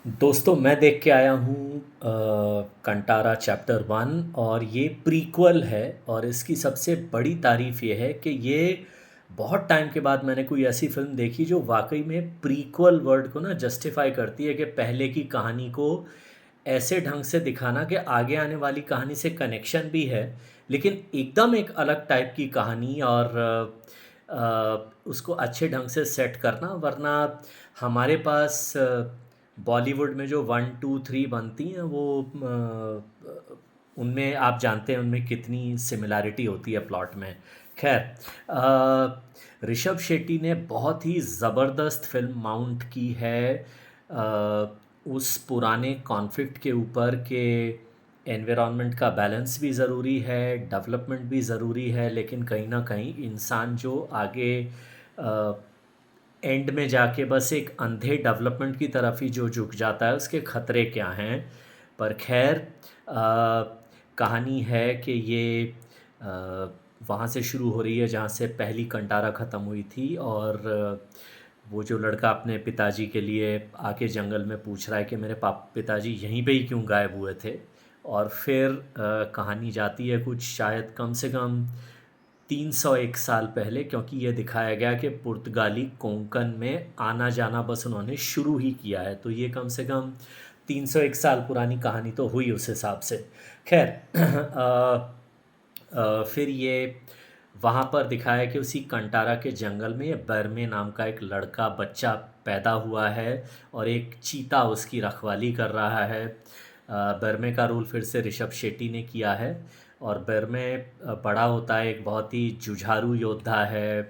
दोस्तों मैं देख के आया हूँ कंटारा चैप्टर वन और ये प्रीक्वल है। और इसकी सबसे बड़ी तारीफ़ ये है कि ये बहुत टाइम के बाद मैंने कोई ऐसी फिल्म देखी जो वाकई में प्रीक्वल वर्ड को ना जस्टिफाई करती है कि पहले की कहानी को ऐसे ढंग से दिखाना कि आगे आने वाली कहानी से कनेक्शन भी है, लेकिन एकदम एक अलग टाइप की कहानी। और उसको अच्छे ढंग से सेट करना, वरना हमारे पास बॉलीवुड में जो वन टू थ्री बनती हैं वो उनमें आप जानते हैं उनमें कितनी सिमिलैरिटी होती है प्लॉट में। खैर, ऋषभ शेट्टी ने बहुत ही ज़बरदस्त फिल्म माउंट की है उस पुराने कॉन्फ्लिक्ट के ऊपर के एनवायरनमेंट का बैलेंस भी ज़रूरी है, डेवलपमेंट भी ज़रूरी है, लेकिन कहीं ना कहीं इंसान जो आगे एंड में जाके बस एक अंधे डेवलपमेंट की तरफ ही जो झुक जाता है उसके खतरे क्या हैं। पर खैर, कहानी है कि ये वहाँ से शुरू हो रही है जहाँ से पहली कंटारा ख़त्म हुई थी। और वो जो लड़का अपने पिताजी के लिए आके जंगल में पूछ रहा है कि मेरे पिताजी यहीं पे ही क्यों गायब हुए थे। और फिर कहानी जाती है कुछ शायद कम से कम 301 साल पहले, क्योंकि ये दिखाया गया कि पुर्तगाली कोंकण में आना जाना बस उन्होंने शुरू ही किया है, तो ये कम से कम 301 साल पुरानी कहानी तो हुई उस हिसाब से। खैर, फिर ये वहाँ पर दिखाया कि उसी कंटारा के जंगल में ये बर्मे नाम का एक लड़का बच्चा पैदा हुआ है और एक चीता उसकी रखवाली कर रहा है। बर्मे का रोल फिर से ऋषभ शेट्टी ने किया है। और बर्मे बड़ा होता है, एक बहुत ही जुझारू योद्धा है,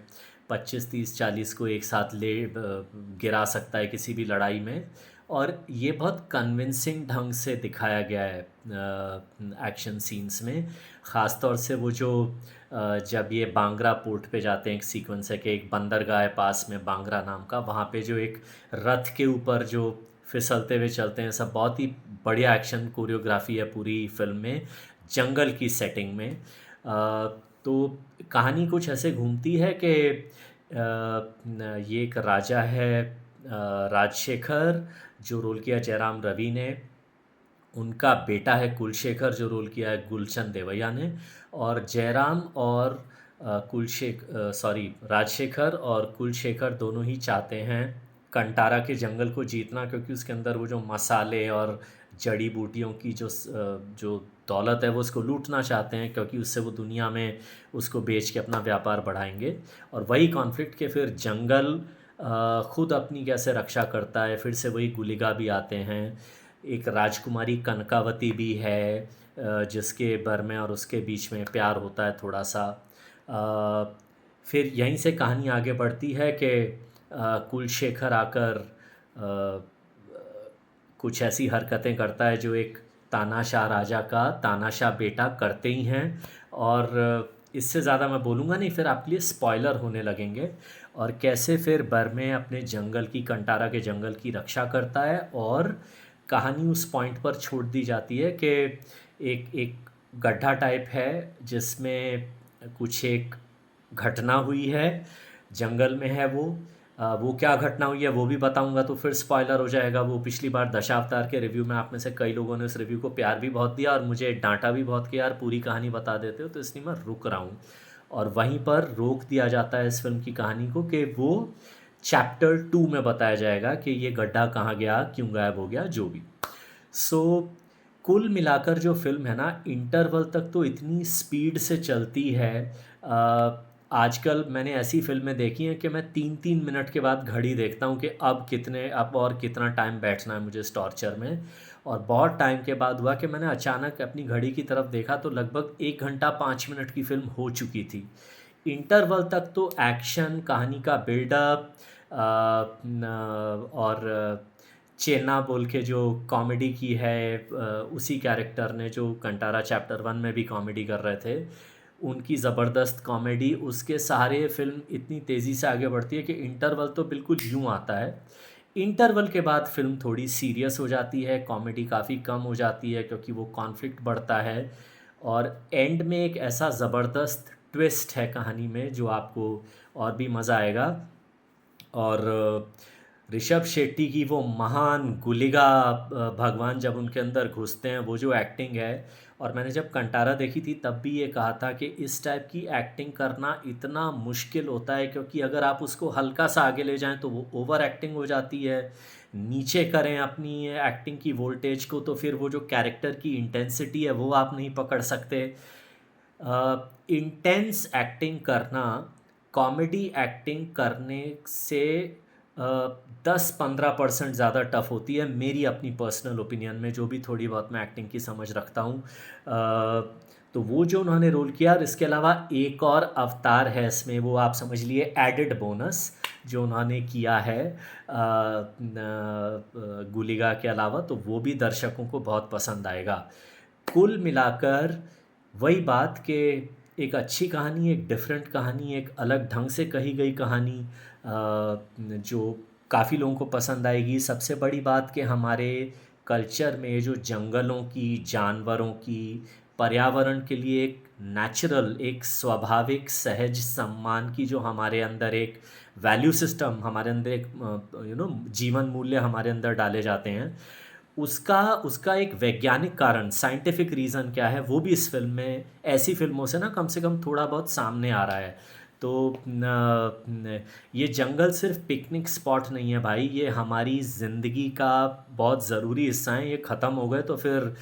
25 30 40 को एक साथ गिरा सकता है किसी भी लड़ाई में। और ये बहुत कन्विंसिंग ढंग से दिखाया गया है एक्शन सीन्स में। ख़ास तौर से वो जो जब ये बांगरा पोर्ट पे जाते हैं, एक सीक्वेंस है कि एक बंदरगाह है पास में बांगरा नाम का, वहाँ पे जो एक रथ के ऊपर जो फिसलते हुए चलते हैं, सब बहुत ही बढ़िया एक्शन कोरियोग्राफी है पूरी फिल्म में, जंगल की सेटिंग में। तो कहानी कुछ ऐसे घूमती है कि ये एक राजा है, राजशेखर, जो रोल किया जयराम रवि ने। उनका बेटा है कुलशेखर, जो रोल किया है गुलशन देवैया ने। और जयराम और राजशेखर और कुलशेखर दोनों ही चाहते हैं कंटारा के जंगल को जीतना, क्योंकि उसके अंदर वो जो मसाले और जड़ी बूटियों की जो दौलत है वो उसको लूटना चाहते हैं, क्योंकि उससे वो दुनिया में उसको बेच के अपना व्यापार बढ़ाएंगे। और वही कॉन्फ्लिक्ट के फिर जंगल खुद अपनी कैसे रक्षा करता है, फिर से वही गुलिगा भी आते हैं। एक राजकुमारी कनकावती भी है, जिसके बरमे और उसके बीच में प्यार होता है थोड़ा सा। फिर यहीं से कहानी आगे बढ़ती है कि कुलशेखर आकर कुछ ऐसी हरकतें करता है जो एक तानाशाह राजा का तानाशाह बेटा करते ही हैं। और इससे ज़्यादा मैं बोलूँगा नहीं, फिर आपके लिए स्पॉइलर होने लगेंगे। और कैसे फिर बर्मे अपने जंगल की, कंटारा के जंगल की रक्षा करता है। और कहानी उस पॉइंट पर छोड़ दी जाती है कि एक एक गड्ढा टाइप है जिसमें कुछ एक घटना हुई है, जंगल में है वो। वो क्या घटना हुई है वो भी बताऊंगा तो फिर स्पॉइलर हो जाएगा। वो पिछली बार दशावतार के रिव्यू में आप में से कई लोगों ने उस रिव्यू को प्यार भी बहुत दिया और मुझे डांटा भी बहुत कि यार पूरी कहानी बता देते हो, तो इसलिए मैं रुक रहा हूँ। और वहीं पर रोक दिया जाता है इस फिल्म की कहानी को कि वो चैप्टर टू में बताया जाएगा कि ये गड्ढा कहाँ गया, क्यों गायब हो गया, जो भी। सो कुल मिलाकर जो फ़िल्म है ना, इंटरवल तक तो इतनी स्पीड से चलती है। आजकल मैंने ऐसी फ़िल्में देखी हैं कि मैं 3 3 मिनट के बाद घड़ी देखता हूँ कि अब और कितना टाइम बैठना है मुझे इस टॉर्चर में। और बहुत टाइम के बाद हुआ कि मैंने अचानक अपनी घड़ी की तरफ देखा तो लगभग 1 घंटा 5 मिनट की फ़िल्म हो चुकी थी। इंटरवल तक तो एक्शन, कहानी का बिल्डअप, और चेन्ना बोल के जो कॉमेडी की है, उसी कैरेक्टर ने जो कंटारा चैप्टर वन में भी कॉमेडी कर रहे थे, उनकी ज़बरदस्त कॉमेडी, उसके सहारे फ़िल्म इतनी तेज़ी से आगे बढ़ती है कि इंटरवल तो बिल्कुल यूँ आता है। इंटरवल के बाद फ़िल्म थोड़ी सीरियस हो जाती है, कॉमेडी काफ़ी कम हो जाती है क्योंकि वो कॉन्फ्लिक्ट बढ़ता है। और एंड में एक ऐसा ज़बरदस्त ट्विस्ट है कहानी में जो आपको और भी मज़ा आएगा। और ऋषभ शेट्टी की वो महान गुलिगा भगवान जब उनके अंदर घुसते हैं, वो जो एक्टिंग है। और मैंने जब कंटारा देखी थी तब भी ये कहा था कि इस टाइप की एक्टिंग करना इतना मुश्किल होता है, क्योंकि अगर आप उसको हल्का सा आगे ले जाएं तो वो ओवर एक्टिंग हो जाती है। नीचे करें अपनी एक्टिंग की वोल्टेज को तो फिर वो जो कैरेक्टर की इंटेंसिटी है वो आप नहीं पकड़ सकते। इंटेंस एक्टिंग करना कॉमेडी एक्टिंग करने से 10-15% ज़्यादा टफ होती है, मेरी अपनी पर्सनल ओपिनियन में, जो भी थोड़ी बहुत मैं एक्टिंग की समझ रखता हूँ। तो वो जो उन्होंने रोल किया, और इसके अलावा एक और अवतार है इसमें, वो आप समझ लिए एडेड बोनस जो उन्होंने किया है गुलिगा के अलावा, तो वो भी दर्शकों को बहुत पसंद आएगा। कुल मिलाकर वही बात कि एक अच्छी कहानी, एक डिफरेंट कहानी, एक अलग ढंग से कही गई कहानी जो काफ़ी लोगों को पसंद आएगी। सबसे बड़ी बात कि हमारे कल्चर में जो जंगलों की, जानवरों की, पर्यावरण के लिए एक नेचुरल, एक स्वाभाविक सहज सम्मान की जो हमारे अंदर एक वैल्यू सिस्टम, हमारे अंदर एक जीवन मूल्य हमारे अंदर डाले जाते हैं, उसका उसका एक वैज्ञानिक कारण, साइंटिफिक रीज़न क्या है, वो भी इस फिल्म में, ऐसी फिल्मों से ना कम से कम थोड़ा बहुत सामने आ रहा है। तो ये जंगल सिर्फ पिकनिक स्पॉट नहीं है भाई, ये हमारी ज़िंदगी का बहुत ज़रूरी हिस्सा है। ये ख़त्म हो गए तो फिर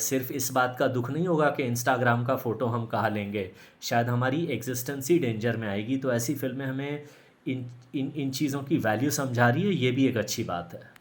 सिर्फ इस बात का दुख नहीं होगा कि इंस्टाग्राम का फ़ोटो हम कहाँ लेंगे, शायद हमारी एग्जिस्टेंस ही डेंजर में आएगी। तो ऐसी फिल्में हमें इन इन इन चीज़ों की वैल्यू समझा रही है, ये भी एक अच्छी बात है।